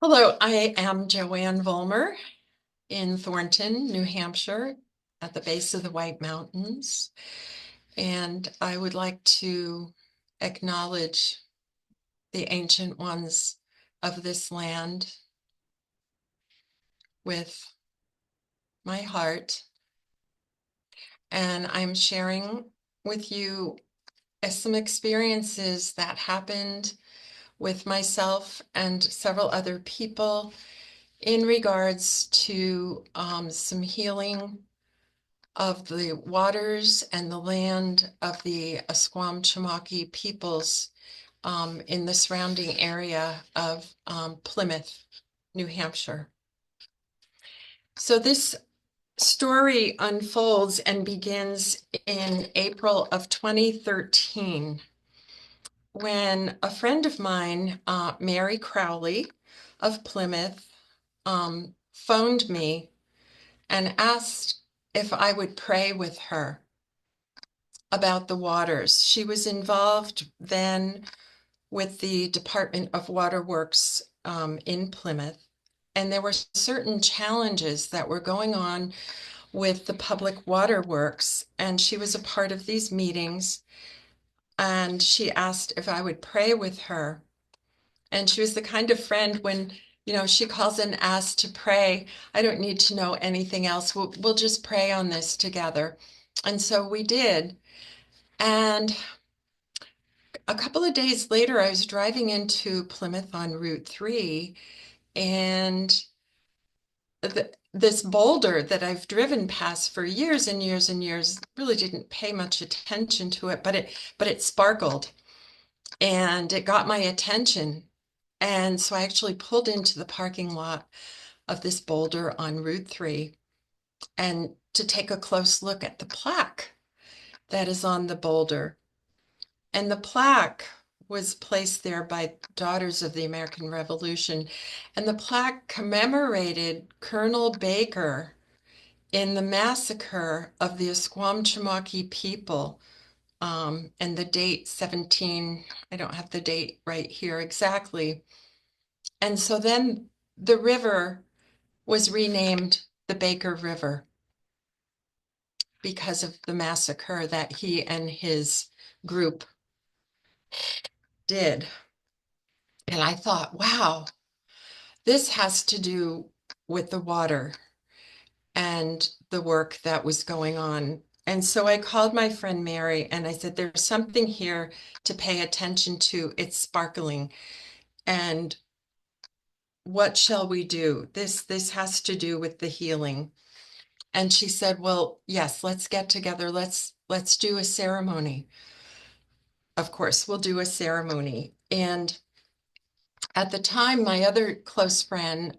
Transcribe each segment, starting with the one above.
Hello, I am Joann Vollmer in Thornton, New Hampshire, at the base of the White Mountains. And I would like to acknowledge the ancient ones of this land with my heart. And I'm sharing with you some experiences that happened with myself and several other people in regards to some healing of the waters and the land of the Asquamchumauke peoples in the surrounding area of Plymouth, New Hampshire. So this story unfolds and begins in April of 2013 when a friend of mine, Mary Crowley of Plymouth, phoned me and asked if I would pray with her about the waters. She was involved then with the Department of Waterworks in Plymouth, and there were certain challenges that were going on with the public waterworks, and she was a part of these meetings, and she asked if I would pray with her. And she was the kind of friend when, she calls and asks to pray. I don't need to know anything else. We'll just pray on this together. And so we did. And a couple of days later, I was driving into Plymouth on Route 3, and this boulder that I've driven past for years and years and years, really didn't pay much attention to it, but it sparkled and it got my attention. And so I actually pulled into the parking lot of this boulder on Route 3 and to take a close look at the plaque that is on the boulder. And the plaque was placed there by Daughters of the American Revolution. And the plaque commemorated Colonel Baker in the massacre of the Asquamchumauke people. And the date 17, I don't have the date right here exactly. And so then the river was renamed the Baker River because of the massacre that he and his group did. And I thought, wow, this has to do with the water and the work that was going on. And so I called my friend Mary and I said, there's something here to pay attention to. It's sparkling. And what shall we do? This has to do with the healing. And she said, well, yes, let's get together. Let's do a ceremony. Of course, we'll do a ceremony. And at the time, my other close friend,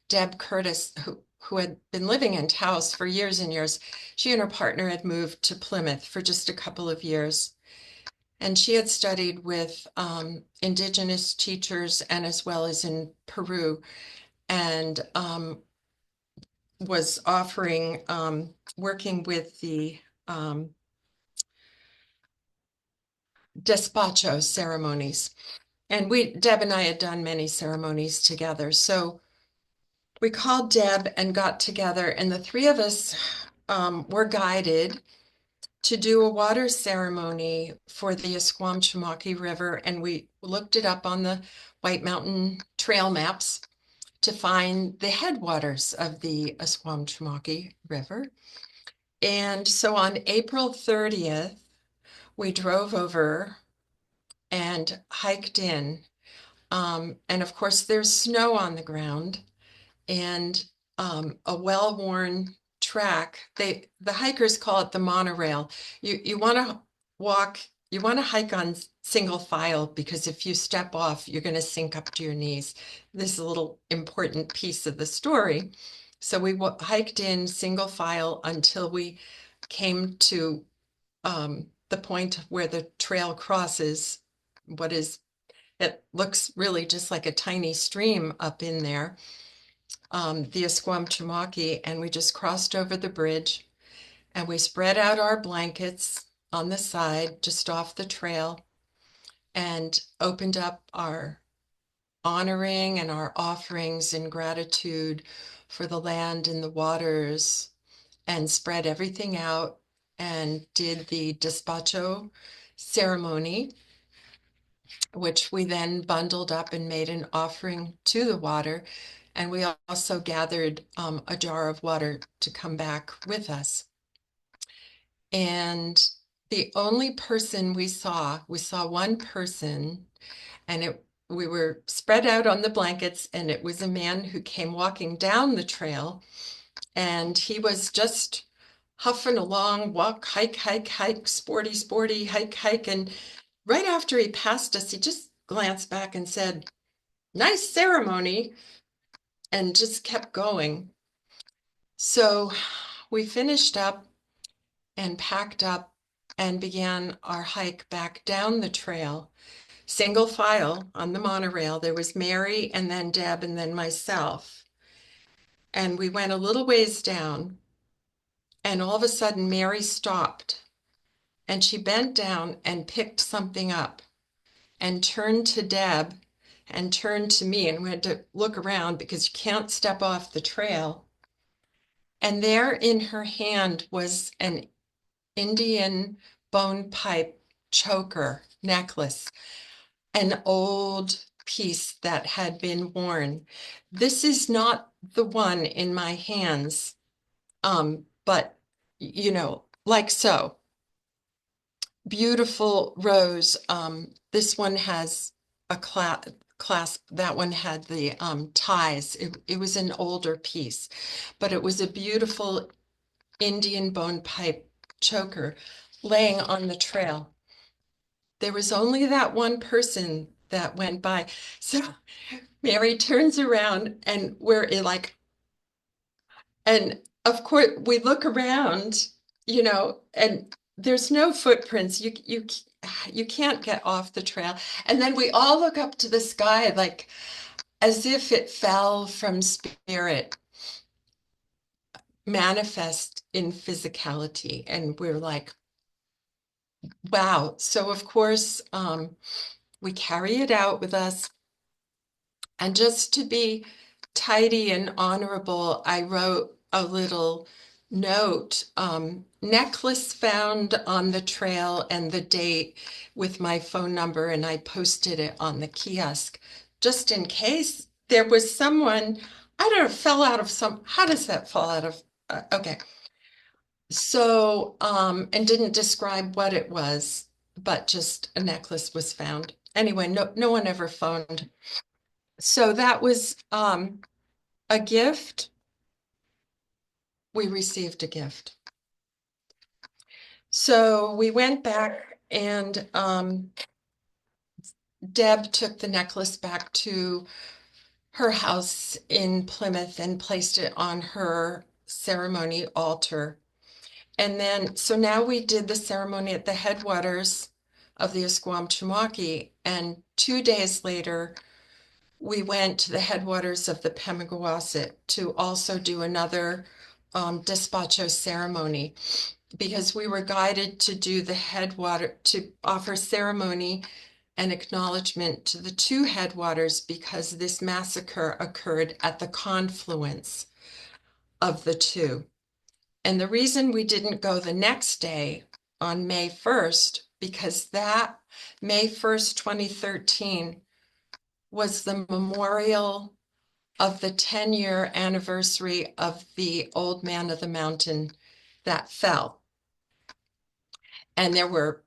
Deb Curtis, who had been living in Taos for years and years, she and her partner had moved to Plymouth for just a couple of years. And she had studied with indigenous teachers and as well as in Peru, and was offering, working with the despacho ceremonies. And Deb and I had done many ceremonies together. So we called Deb and got together, and the three of us were guided to do a water ceremony for the Asquamchumauke River. And we looked it up on the White Mountain trail maps to find the headwaters of the Asquamchumauke River. And so on April 30th, we drove over and hiked in. And of course, there's snow on the ground and a well-worn track. The hikers call it the monorail. You want to walk, you want to hike on single file because if you step off, you're going to sink up to your knees. This is a little important piece of the story. So we hiked in single file until we came to the point where the trail crosses what is, it looks really just like a tiny stream up in there, the Asquamchumauke, and we just crossed over the bridge and we spread out our blankets on the side just off the trail and opened up our honoring and our offerings in gratitude for the land and the waters, and spread everything out and did the despacho ceremony, which we then bundled up and made an offering to the water. And we also gathered a jar of water to come back with us. And the only person we saw one person, and we were spread out on the blankets, and it was a man who came walking down the trail, and he was just huffing along, walk, hike, hike, hike, sporty, sporty, hike, hike. And right after he passed us, he just glanced back and said, "Nice ceremony," and just kept going. So we finished up and packed up and began our hike back down the trail, single file on the monorail. There was Mary and then Deb and then myself. And we went a little ways down, and all of a sudden Mary stopped, and she bent down and picked something up and turned to Deb and turned to me, and we had to look around because you can't step off the trail. And there in her hand was an Indian bone pipe choker necklace, an old piece that had been worn. This is not the one in my hands, but like so. Beautiful rose. This one has a clasp. That one had the ties. It was an older piece, but it was a beautiful Indian bone pipe choker laying on the trail. There was only that one person that went by. So Mary turns around, and we're like, and of course we look around, and there's no footprints. You can't get off the trail. And then we all look up to the sky, like as if it fell from spirit, manifest in physicality. And we're like, wow. So of course, we carry it out with us. And just to be tidy and honorable, I wrote a little note, necklace found on the trail and the date with my phone number, and I posted it on the kiosk just in case there was someone, I don't know, fell out of how does that fall out of, okay. So, and didn't describe what it was, but just a necklace was found. Anyway, no one ever phoned. So that was a gift. We received a gift. So we went back, and Deb took the necklace back to her house in Plymouth and placed it on her ceremony altar. And then, so now we did the ceremony at the headwaters of the Asquamchumauke, and 2 days later, we went to the headwaters of the Pemigewasset to also do another despacho ceremony, because we were guided to do the headwater, to offer ceremony and acknowledgement to the two headwaters, because this massacre occurred at the confluence of the two. And the reason we didn't go the next day on May 1st, because that May 1st, 2013 was the memorial of the 10-year anniversary of the old man of the mountain that fell. And there were,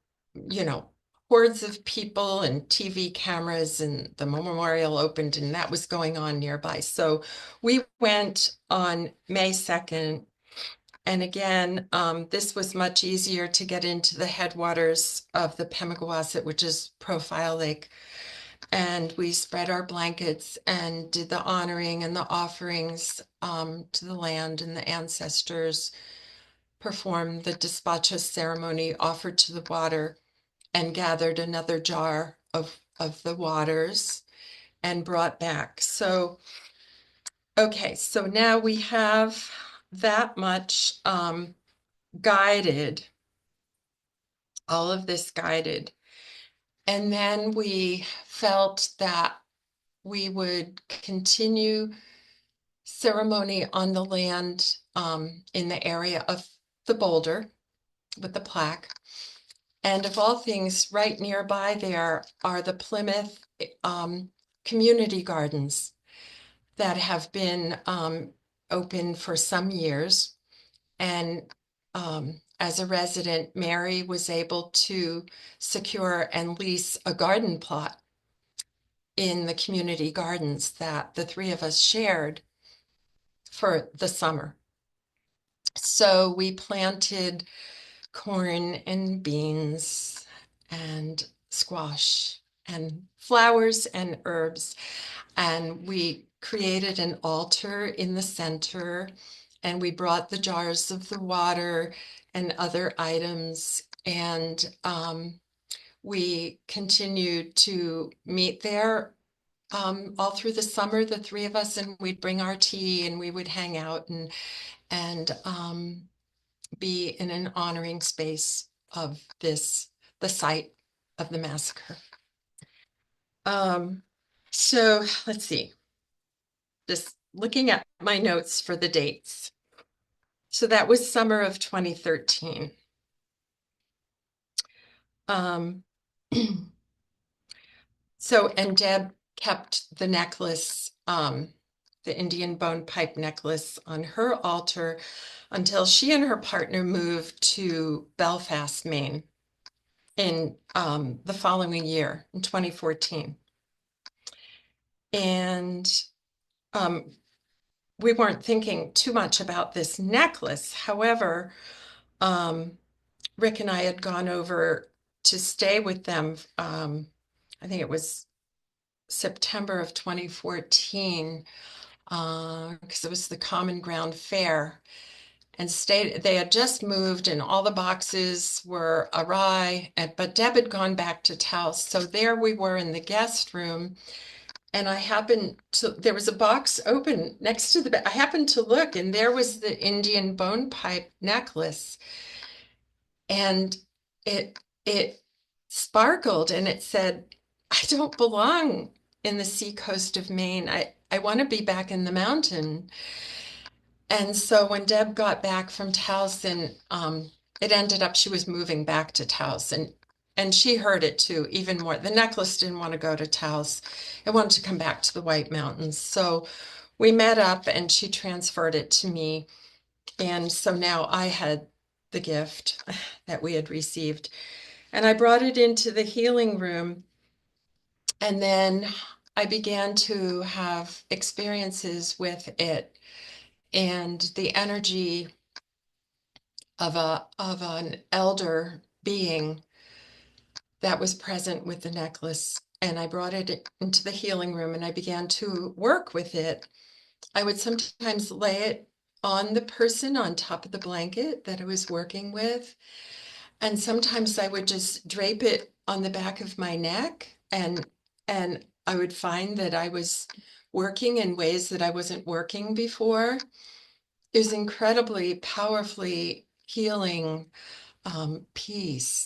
hordes of people and TV cameras, and the memorial opened, and that was going on nearby. So we went on May 2nd. And again, this was much easier to get into the headwaters of the Pemigewasset, which is Profile Lake. And we spread our blankets and did the honoring and the offerings to the land and the ancestors, performed the despacho ceremony, offered to the water, and gathered another jar of the waters and brought back. So, okay, so now we have that much guided, all of this guided. And then we felt that we would continue ceremony on the land in the area of the boulder with the plaque. And of all things, right nearby there are the Plymouth community gardens that have been open for some years. And as a resident, Mary was able to secure and lease a garden plot in the community gardens that the three of us shared for the summer. So we planted corn and beans and squash and flowers and herbs. And we created an altar in the center, and we brought the jars of the water and other items. And we continued to meet there all through the summer, the three of us, and we'd bring our tea and we would hang out and be in an honoring space of this, the site of the massacre. So let's see, just looking at my notes for the dates. So that was summer of 2013. So, and Deb kept the necklace, the Indian bone pipe necklace on her altar until she and her partner moved to Belfast, Maine in the following year, in 2014. And we weren't thinking too much about this necklace. However, Rick and I had gone over to stay with them. I think it was September of 2014, because it was the Common Ground Fair, and stayed. They had just moved and all the boxes were awry, but Deb had gone back to Taos. So there we were in the guest room, and I happened to, there was a box open next to the bed. I happened to look, and there was the Indian bone pipe necklace, and it sparkled, and it said, "I don't belong in the seacoast of Maine. I want to be back in the mountain." And so when Deb got back from Taos, and it ended up she was moving back to Taos, and she heard it too, even more. The necklace didn't want to go to Taos. It wanted to come back to the White Mountains. So we met up and she transferred it to me. And so now I had the gift that we had received. And I brought it into the healing room. And then I began to have experiences with it and the energy of an elder being that was present with the necklace. And I brought it into the healing room and I began to work with it. I would sometimes lay it on the person on top of the blanket that I was working with. And sometimes I would just drape it on the back of my neck, and I would find that I was working in ways that I wasn't working before. It was incredibly powerfully healing piece.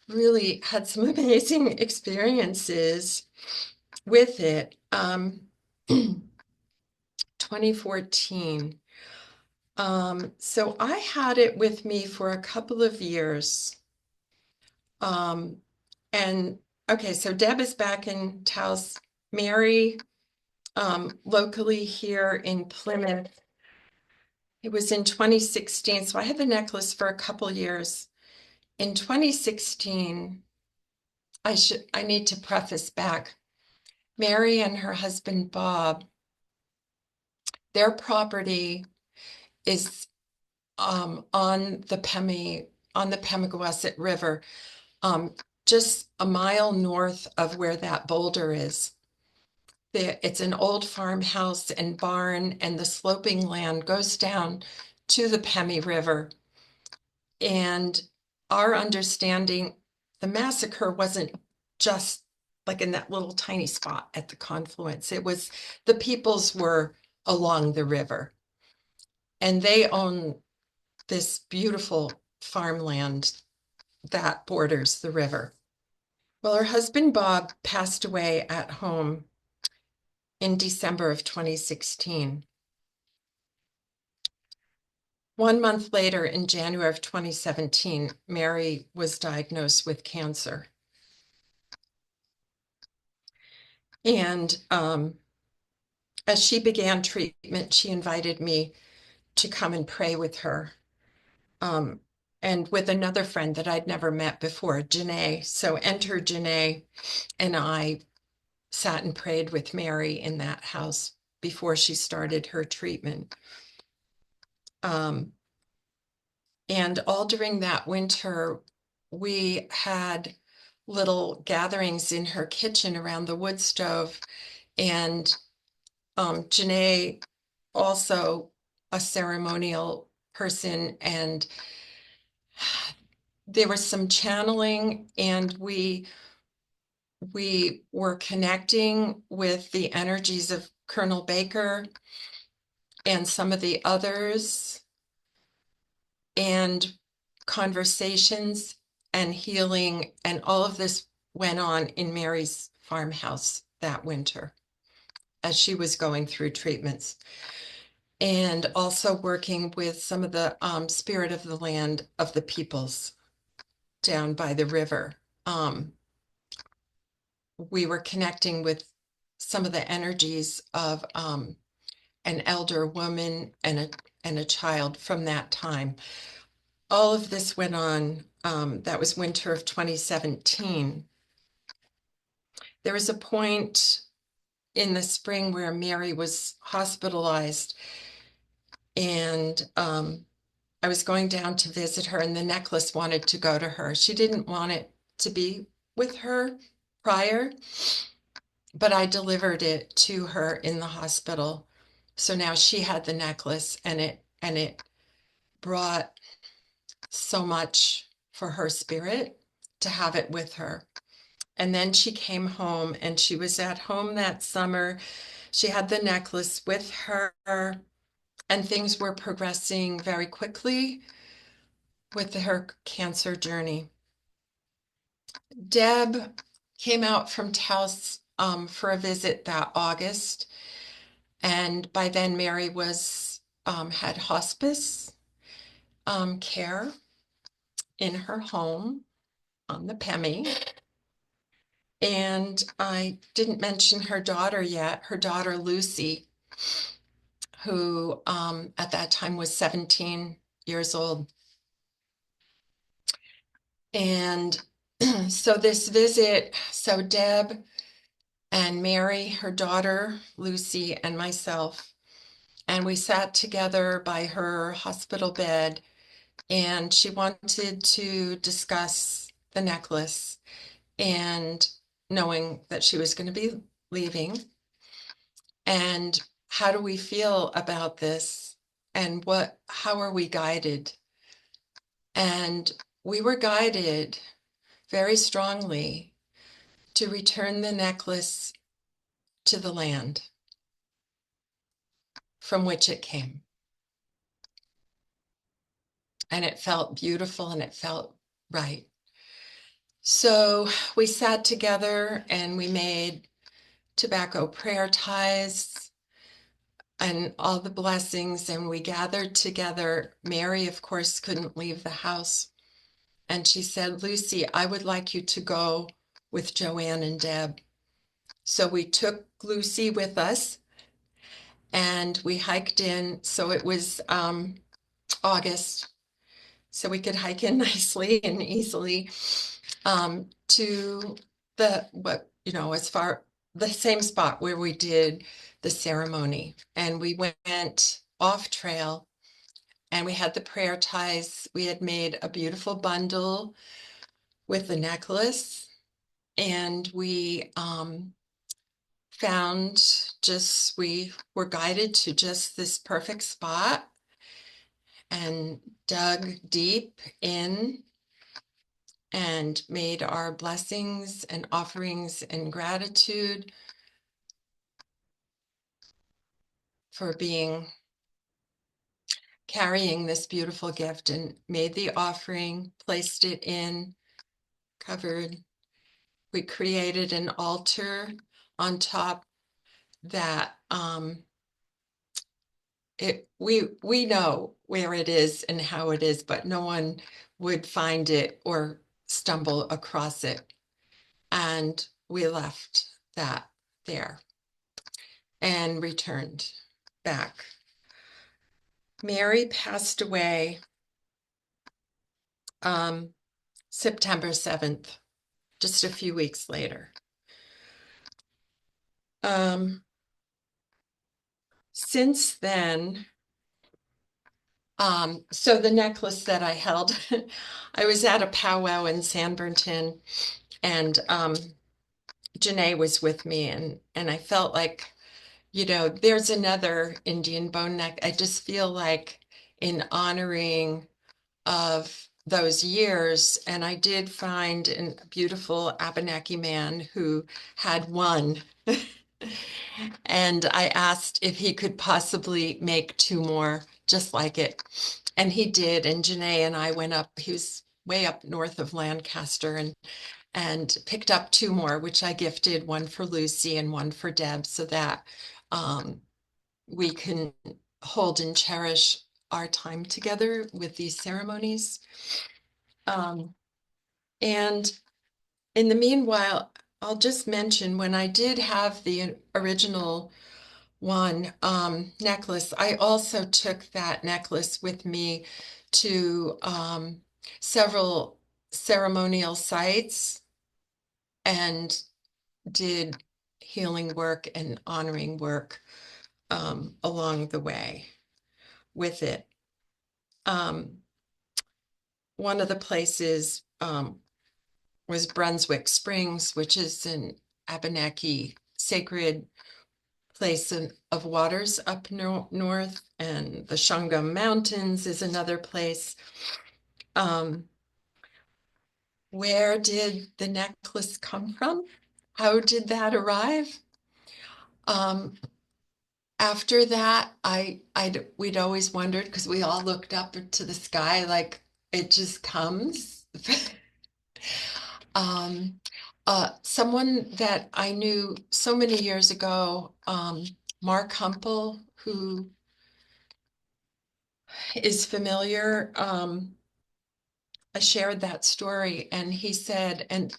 Really had some amazing experiences with it. 2014. So I had it with me for a couple of years. And okay, so Deb is back in Taos. Mary, locally here in Plymouth. It was in 2016. So I had the necklace for a couple years. In 2016, I need to preface back. Mary and her husband Bob, their property is on the Pemigewasset River, just a mile north of where that boulder is. It's an old farmhouse and barn, and the sloping land goes down to the Pemi River. And our understanding, the massacre wasn't just like in that little tiny spot at the confluence. It was, the peoples were along the river, and they own this beautiful farmland that borders the river. Well, her husband Bob passed away at home in December of 2016. 1 month later, in January of 2017, Mary was diagnosed with cancer. And as she began treatment, she invited me to come and pray with her. And with another friend that I'd never met before, Janae. So enter Janae, and I sat and prayed with Mary in that house before she started her treatment. And all during that winter, we had little gatherings in her kitchen around the wood stove. And Janae, also a ceremonial person, and there was some channeling, and we were connecting with the energies of Colonel Baker and some of the others, and conversations and healing, and all of this went on in Mary's farmhouse that winter as she was going through treatments, and also working with some of the spirit of the land of the peoples down by the river. We were connecting with some of the energies of an elder woman and a child from that time. All of this went on. That was winter of 2017. There was a point in the spring where Mary was hospitalized, and I was going down to visit her, and the necklace wanted to go to her. She didn't want it to be with her prior, but I delivered it to her in the hospital. So now she had the necklace, and it brought so much for her spirit to have it with her. And then she came home, and she was at home that summer. She had the necklace with her, and things were progressing very quickly with her cancer journey. Deb came out from Taos for a visit that August, and by then Mary was had hospice care in her home on the PEMI. And I didn't mention her daughter yet, her daughter Lucy, who at that time was 17 years old. And so this visit, so Deb and Mary, her daughter Lucy, and myself, and we sat together by her hospital bed, and she wanted to discuss the necklace, and knowing that she was going to be leaving, and how do we feel about this, and how are we guided? And we were guided very strongly to return the necklace to the land from which it came. And it felt beautiful, and it felt right. So we sat together, and we made tobacco prayer ties and all the blessings, and we gathered together. Mary, of course, couldn't leave the house. And she said, "Lucy, I would like you to go with Joann and Deb." So we took Lucy with us, and we hiked in. So it was August, so we could hike in nicely and easily to as far the same spot where we did the ceremony. And we went off trail, and we had the prayer ties. We had made a beautiful bundle with the necklace, and we we were guided to just this perfect spot, and dug deep in and made our blessings and offerings and gratitude for carrying this beautiful gift, and made the offering, placed it in, covered. We created an altar on top that we know where it is and how it is, but no one would find it or stumble across it. And we left that there and returned back. Mary passed away September 7th, just a few weeks later. Since then, so the necklace that I held, I was at a powwow in San Bernardino, and Janae was with me, and I felt like, there's another Indian bone neck. I just feel like in honoring of those years, and I did find a beautiful Abenaki man who had one. And I asked if he could possibly make two more just like it. And he did. And Janae and I went up, he was way up north of Lancaster, and picked up two more, which I gifted, one for Lucy and one for Deb, so that we can hold and cherish our time together with these ceremonies. And in the meanwhile, I'll just mention when I did have the original one necklace, I also took that necklace with me to several ceremonial sites and did healing work and honoring work along the way with it. One of the places was Brunswick Springs, which is an Abenaki sacred place of waters up north, and the Shungum Mountains is another place. Where did the necklace come from? How did that arrive? After that, we'd always wondered, because we all looked up to the sky like it just comes. Someone that I knew so many years ago, Mark Humpel, who is familiar, I shared that story, and he said, and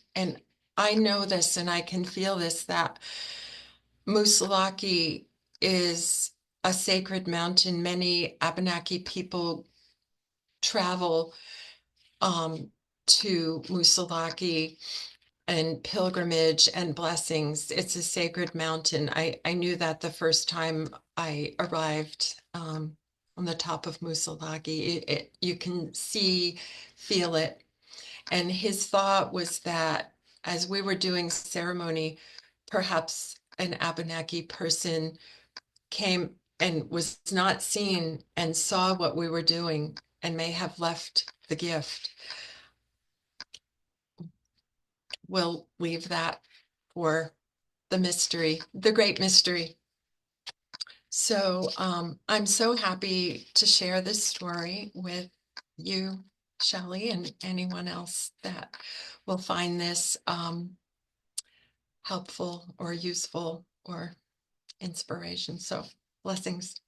I know this and I can feel this, that Moosilauke is a sacred mountain. Many Abenaki people travel to Moosilauke and pilgrimage and blessings. It's a sacred mountain. I knew that the first time I arrived on the top of Moosilauke. You can see, feel it. And his thought was that as we were doing ceremony, perhaps an Abenaki person came and was not seen and saw what we were doing and may have left the gift. We'll leave that for the mystery, the great mystery. So I'm so happy to share this story with you, Shelley, and anyone else that will find this helpful or useful or inspiration. So blessings.